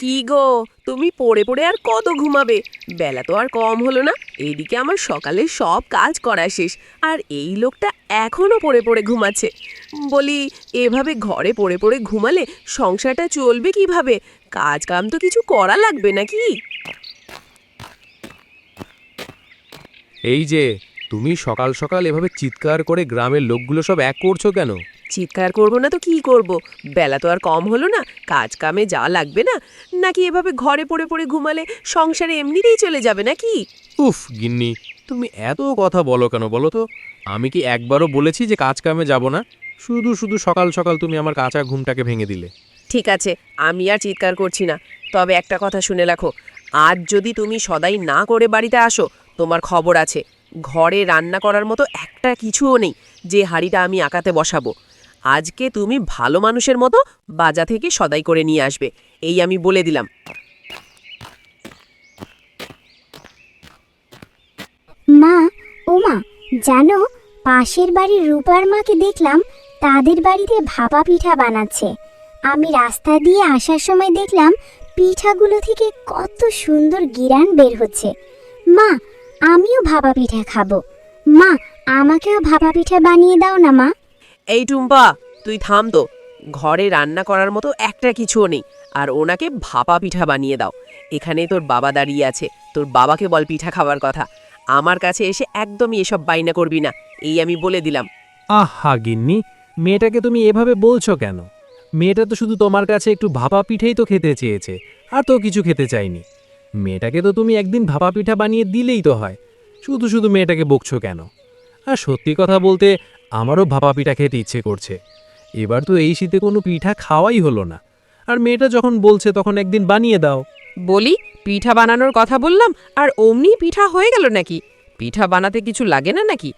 কি গো, তুমি পড়ে পড়ে আর কত ঘুমাবে? বেলা তো আর কম হলো না। এদিকে আমার সকালে সব কাজ করা শেষ, আর এই লোকটা এখনো পড়ে পড়ে ঘুমাচ্ছে। বলি, এভাবে ঘরে পড়ে পড়ে ঘুমালে সংসারটা চলবে কিভাবে? কাজ কাম তো কিছু করা লাগবে নাকি? এই যে, তুমি সকাল সকাল এভাবে চিৎকার করে গ্রামের লোকগুলো সব এক করছো কেন? চিৎকার করবো না তো কি করব? বেলা তো আর কম হলো না, কাজ কামে যা লাগবে না? নাকি এভাবে ঘরে পড়ে পড়ে ঘুমালে সংসারে এমনিতেই চলে যাবে নাকি? উফ গিন্নি, তুমি এত কথা বলো কেন বলো তো? আমি কি একবারও বলেছি যে কাজ কামে যাব না? শুধু শুধু সকাল সকাল তুমি আমার কাঁচা ঘুমটাকে ভেঙে দিলে। ঠিক আছে, আমি আর চিৎকার করছি না। তবে একটা কথা শুনে রাখো, আজ যদি তুমি সদাই না করে বাড়িতে আসো, তোমার খবর আছে। ঘরে রান্না করার মতো একটা কিছুও নেই যে হাঁড়িটা আমি আঁকাতে বসাবো। আজকে তুমি ভালো মানুষের মতো বাজা থেকে সদাই করে নিয়ে আসবে, এই আমি বলে দিলাম। মা, ও মা, জানো পাশের বাড়ির রূপার মাকে দেখলাম তাদের বাড়িতে ভাপা পিঠা বানাচ্ছে। আমি রাস্তা দিয়ে আসার সময় দেখলাম পিঠাগুলো থেকে কত সুন্দর ঘ্রাণ বের হচ্ছে। মা, আমিও ভাপা পিঠা খাবো। মা, আমাকেও ভাপা পিঠা বানিয়ে দাও না মা। এই টুম্পা, তুই থাম তো। ঘরে রান্না করার মতো একটা কিছুও নেই, আর ওনাকে ভাপা পিঠা বানিয়ে দাও। এখানে তোর বাবা দাঁড়িয়ে আছে, তোর বাবাকে বল পিঠা খাওয়ার কথা। আমার কাছে এসে একদমই এসব বাইনা করবি না, এই আমি বলে দিলাম। আহা গিন্নি, মেয়েটাকে তুমি এভাবে বলছো কেন? মেয়েটা তো শুধু তোমার কাছে একটু ভাপা পিঠেই তো খেতে চেয়েছে, আর তো কিছু খেতে চাইনি। মেয়েটাকে তো তুমি একদিন ভাপা পিঠা বানিয়ে দিলেই তো হয়। শুধু শুধু মেয়েটাকে বকছো কেন? আর সত্যি কথা বলতে, আমারও ভাপা পিঠা খেতে ইচ্ছে করছে। এবার তো এই শীতে কোনো পিঠা খাওয়াই হলো না। আর মেয়েটা যখন বলছে তখন একদিন বানিয়ে দাও। বলি, পিঠা বানানোর কথা বললাম আর অমনি পিঠা হয়ে গেল নাকি? পিঠা বানাতে কিছু লাগে না নাকি?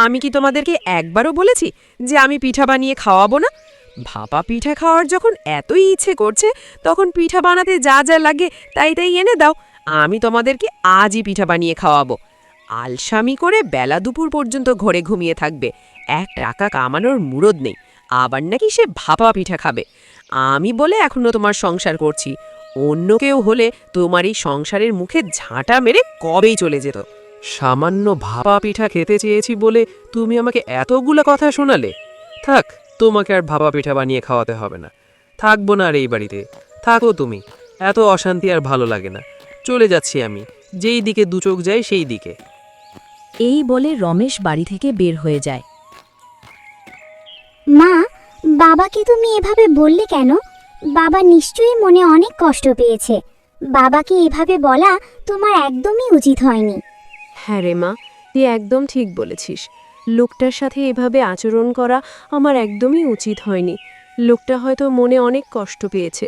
আমি কি তোমাদেরকে একবারও বলেছি যে আমি পিঠা বানিয়ে খাওয়াবো না? ভাপা পিঠা খাওয়ার যখন এতই ইচ্ছে করছে, তখন পিঠা বানাতে যা যা লাগে তাই তাই এনে দাও। আমি তোমাদেরকে আজই পিঠা বানিয়ে খাওয়াবো। আলসামি করে বেলা দুপুর পর্যন্ত ঘরে ঘুমিয়ে থাকবে, এক টাকা কামানোর মুরদ নেই, আবার নাকি সে ভাপা পিঠা খাবে। আমি বলে এখনো তোমার সংসার করছি, অন্য কেউ হলে তোমার এই সংসারের মুখে ঝাঁটা মেরে কবেই চলে যেত। সামান্য ভাপা পিঠা খেতে চেয়েছি বলে তুমি আমাকে এতগুলো কথা শোনালে। থাক, তোমাকে আর ভাপা পিঠা বানিয়ে খাওয়াতে হবে না। থাকবো না আর এই বাড়িতে। থাকো তুমি, এত অশান্তি আর ভালো লাগে না। চলে যাচ্ছি আমি, যেই দিকে দু চোখ যায় সেই দিকে। এই বলে রমেশ বাড়ি থেকে বের হয়ে যায়। মা, বাবাকে তুমি এভাবে বললে কেন? বাবা নিশ্চয়ই মনে অনেক কষ্ট পেয়েছে। বাবাকে এভাবে বলা তোমার একদমই উচিত হয়নি। হ্যাঁ রে মা, তুই একদম ঠিক বলেছিস। লোকটার সাথে এভাবে আচরণ করা আমার একদমই উচিত হয়নি। লোকটা হয়তো মনে অনেক কষ্ট পেয়েছে।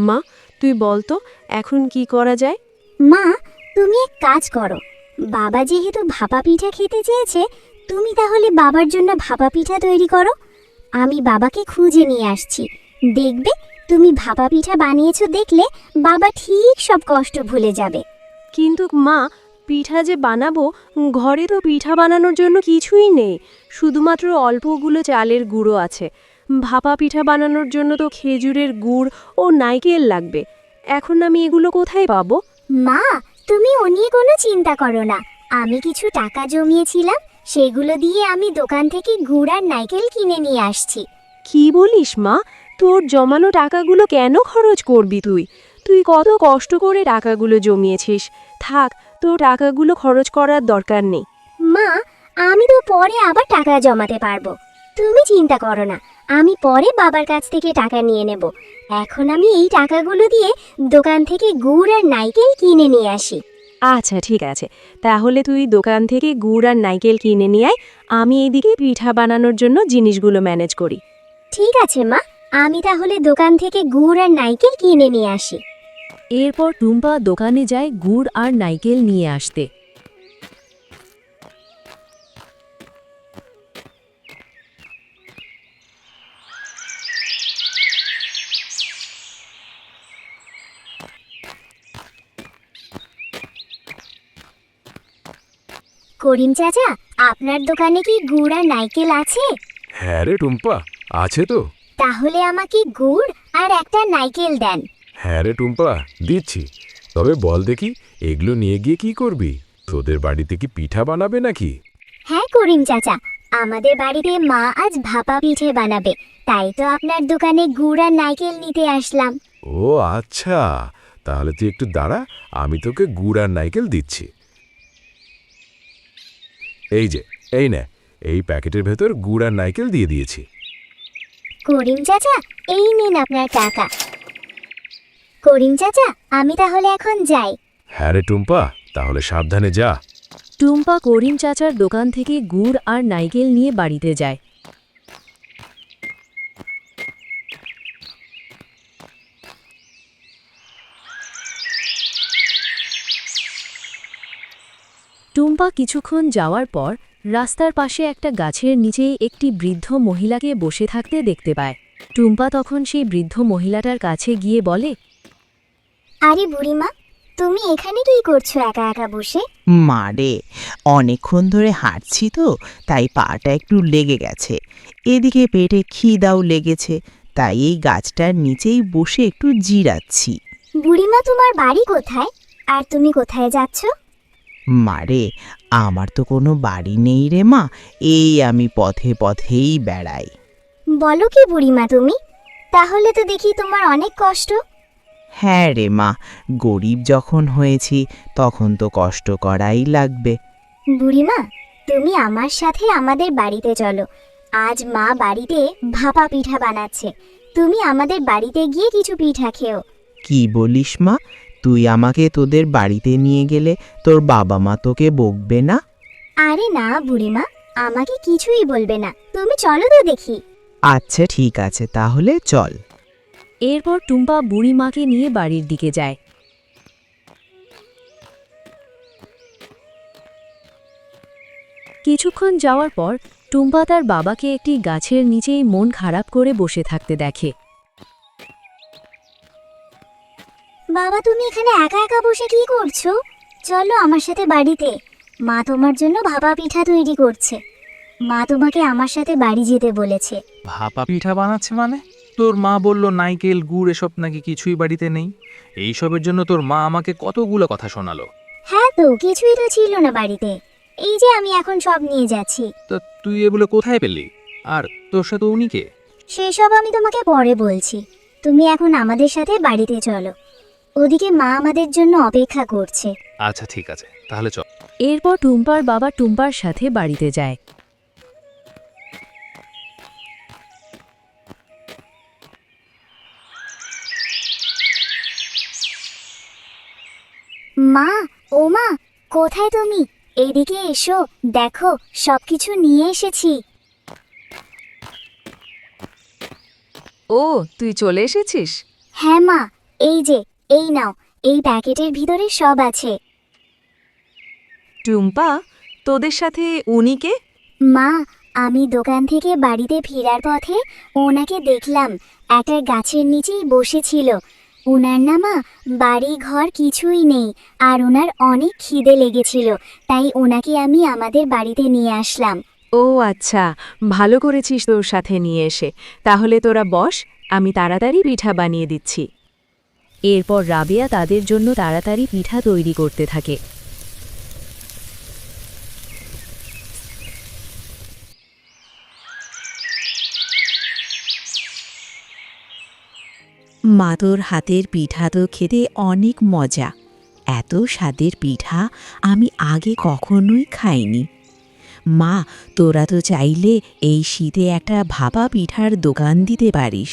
মা, তুই বল তো এখন কি করা যায়? মা, তুমি এক কাজ করো। বাবা যেহেতু ভাপা পিঠা খেতে চেয়েছে, তুমি তাহলে বাবার জন্য ভাপা পিঠা তৈরি করো। আমি বাবাকে খুঁজে নিয়ে আসছি। দেখবে, তুমি ভাপা পিঠা বানিয়েছো দেখলে বাবা ঠিক সব কষ্ট ভুলে যাবে। কিন্তু মা, পিঠা যে বানাবো, ঘরে তো পিঠা বানানোর জন্য কিছুই নেই। শুধুমাত্র অল্পগুলো চালের গুঁড়ো আছে। ভাপা পিঠা বানানোর জন্য তো খেজুরের গুড় ও নারকেল লাগবে। এখন আমি এগুলো কোথায় পাবো? মা, তুমি ও নিয়ে কোনো চিন্তা করো না। আমি কিছু টাকা জমিয়েছিলাম, সেগুলো দিয়ে আমি দোকান থেকে গুড় আর নারকেল কিনে নিয়ে আসছি। কি বলিস মা? তোর জমানো টাকাগুলো কেন খরচ করবি তুই? তুই কত কষ্ট করে টাকাগুলো জমিয়েছিস। থাক, তোর টাকাগুলো খরচ করার দরকার নেই। মা, আমি তো পরে আবার টাকা জমাতে পারবো। তুমি চিন্তা করো না, আমি পরে বাবার কাছ থেকে টাকা নিয়ে নেব। এখন আমি এই টাকাগুলো দিয়ে দোকান থেকে গুড় আর নারকেল কিনে নিয়ে আসি। আচ্ছা ঠিক আছে, তাহলে তুই দোকান থেকে গুড় আর নারকেল কিনে নিয়ে আয়। আমি এইদিকে পিঠা বানানোর জন্য জিনিসগুলো ম্যানেজ করি। ঠিক আছে মা, আমি তাহলে দোকান থেকে গুড় আর নারকেল কিনে নিয়ে আসি। এরপর টুম্পা দোকানে যায় গুড় আর নারকেল নিয়ে আসতে। করিম চাচা, আপনার দোকানে কি গুড় আর নারকেল আছে? হ্যাঁ রে টুম্পা, আছে তো। তাহলে আমাকে গুড় আর একটা নারকেল দেন। হ্যাঁ রে টুম্পা, দিচ্ছি। তবে বল দেখি, এগুলো নিয়ে গিয়ে কি করবি? তোদের বাড়িতে কি পিঠা বানাবে নাকি? হ্যাঁ করিম চাচা, আমাদের বাড়িতে মা আজ ভাপা পিঠে বানাবে, তাই তো আপনার দোকানে গুড় আর নারকেল নিতে আসলাম। ও আচ্ছা, তাহলে তুই একটু দাঁড়া, আমি তোকে গুড় আর নারকেল দিচ্ছি। এই যে, এই নে, এই প্যাকেটের ভেতর গুড় আর নারকেল দিয়ে দিয়েছি। করিম চাচা, এই নিন আপনার টাকা। করিম চাচা, আমি তাহলে এখন যাই। হ্যাঁ রে টুম্পা, তাহলে সাবধানে যা। টুম্পা করিম চাচার দোকান থেকে গুড় আর নারকেল নিয়ে বাড়িতে যায়। টুম্পা কিছুক্ষণ যাওয়ার পর রাস্তার পাশে একটা গাছের নিচেই একটি বৃদ্ধ মহিলাকে বসে থাকতে দেখতে পায়। টুম্পা তখন সেই বৃদ্ধ মহিলাটার কাছে গিয়ে বলে, আরে বুড়িমা, তুমি এখানে কি করছো একা একা বসে? মারে, অনেকক্ষণ ধরে হাঁটছি তো, তাই পাটা একটু লেগে গেছে। এদিকে পেটে খিদাও লেগেছে, তাই এই গাছটার নিচেই বসে একটু জিরাচ্ছি। বুড়িমা, তোমার বাড়ি কোথায় আর তুমি কোথায় যাচ্ছ? মারে, আমার তো কোনো বাড়ি নেই রে মা, এই আমি পথে পথেই বেড়াই। বলো কি বুড়িমা তুমি? তাহলে তো দেখি তোমার অনেক কষ্ট। হ্যাঁ রে মা, গরিব যখন হয়েছি তখন তো কষ্ট করাই লাগবে। বুড়িমা, তুমি আমার সাথে আমাদের বাড়িতে চলো। আজ মা বাড়িতে ভাপা পিঠা বানাচ্ছে, তুমি আমাদের বাড়িতে গিয়ে কিছু পিঠা খেও। কি বলিস মা, তুই আমাকে তোদের বাড়িতে নিয়ে গেলে তোর বাবা মা তোকে বকবে না? আরে না বুড়িমা, আমাকে কিছুই বলবে না, তুমি চলো তো দেখি। আচ্ছা ঠিক আছে, তাহলে চল। এরপর টুম্পা বুড়িমাকে নিয়ে বাড়ির দিকে যায়। কিছুক্ষণ যাওয়ার পর টুম্পা তার বাবাকে একটি গাছের নিচেই মন খারাপ করে বসে থাকতে দেখে। বাবা, তুমি এখানে একা একা বসে কি করছো? চলো আমার সাথে বাড়িতে, মা তোমার জন্য ভাপা পিঠা তৈরি করছে। মা তোমাকে আমার সাথে বাড়ি যেতে বলেছে। ভাপা পিঠা বানাচ্ছে মানে? তোর মা বলল নাইকেল গুড় এসব নাকি কিছুই বাড়িতে নেই। এইসবের জন্য তোর মা আমাকে কতগুলো কথা শোনালো। হ্যাঁ তো, কিছুই তো ছিল না বাড়িতে, এই যে আমি এখন সব নিয়ে যাচ্ছি। তো তুই এগুলো কোথায় পেলি? আর তোর সাথে উনি কে? সেসব আমি তোমাকে পরে বলছি, তুমি এখন আমাদের সাথে বাড়িতে চলো। ওদিকে মা আমাদের জন্য অপেক্ষা করছে। আচ্ছা ঠিক আছে, তাহলে চল। এরপর টুম্পার বাবা টুম্পার সাথে বাড়িতে যায়। মা, ও মা, কোথায় তুমি? এদিকে এসো, দেখো সবকিছু নিয়ে এসেছি। ও, তুই চলে এসেছিস? হ্যাঁ মা, এই যে, এই নাও, এই প্যাকেটের ভিতরে সব আছে। টুম্পা, তোদের সাথে উনি কে? মা, আমি দোকান থেকে বাড়িতে ফেরার পথে ওনাকে দেখলাম, একটা গাছের নিচেই বসেছিল। ওনার না মা, বাড়ি ঘর কিছুই নেই, আর ওনার অনেক খিদে লেগেছিল, তাই ওনাকে আমি আমাদের বাড়িতে নিয়ে আসলাম। ও আচ্ছা, ভালো করেছিস তোর সাথে নিয়ে এসে। তাহলে তোরা বস, আমি তাড়াতাড়ি পিঠা বানিয়ে দিচ্ছি। এরপর রাবেয়া তাদের জন্য তাড়াতাড়ি পিঠা তৈরি করতে থাকে। মা, তোর হাতের পিঠা তো খেতে অনেক মজা। এত স্বাদের পিঠা আমি আগে কখনোই খাইনি। মা, তোরা তো চাইলে এই শীতে একটা ভাপা পিঠার দোকান দিতে পারিস।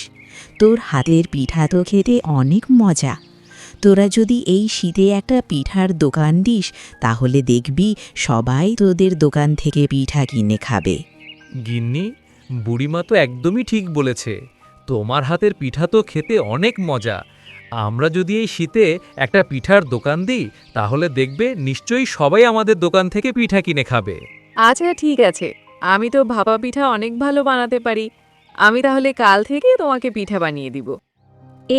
তোর হাতের পিঠা তো খেতে অনেক মজা। তোরা যদি এই শীতে একটা পিঠার দোকান দিস, তাহলে দেখবি সবাই তোদের দোকান থেকে পিঠা কিনে খাবে। গিন্নি, বুড়িমা তো একদমই ঠিক বলেছে। তোমার হাতের পিঠা তো খেতে অনেক মজা। আমরা যদি এই শীতে একটা পিঠার দোকান দিই, তাহলে দেখবে নিশ্চয়ই সবাই আমাদের দোকান থেকে পিঠা কিনে খাবে। আচ্ছা ঠিক আছে, আমি তো ভাপা পিঠা অনেক ভালো বানাতে পারি। আমি তাহলে কাল থেকে তোমাকে পিঠা বানিয়ে দিব।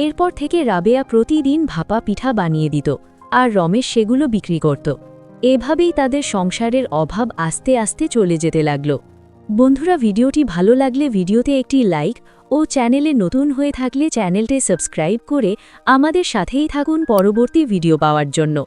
এরপর থেকে রাবেয়া প্রতিদিন ভাপা পিঠা বানিয়ে দিত, আর রমেশ সেগুলো বিক্রি করত। এভাবেই তাদের সংসারের অভাব আস্তে আস্তে চলে যেতে লাগল। বন্ধুরা, ভিডিওটি ভালো লাগলে ভিডিওতে একটি লাইক ও চ্যানেলে নতুন হয়ে থাকলে চ্যানেলটি সাবস্ক্রাইব করে আমাদের সাথেই থাকুন পরবর্তী ভিডিও পাওয়ার জন্য।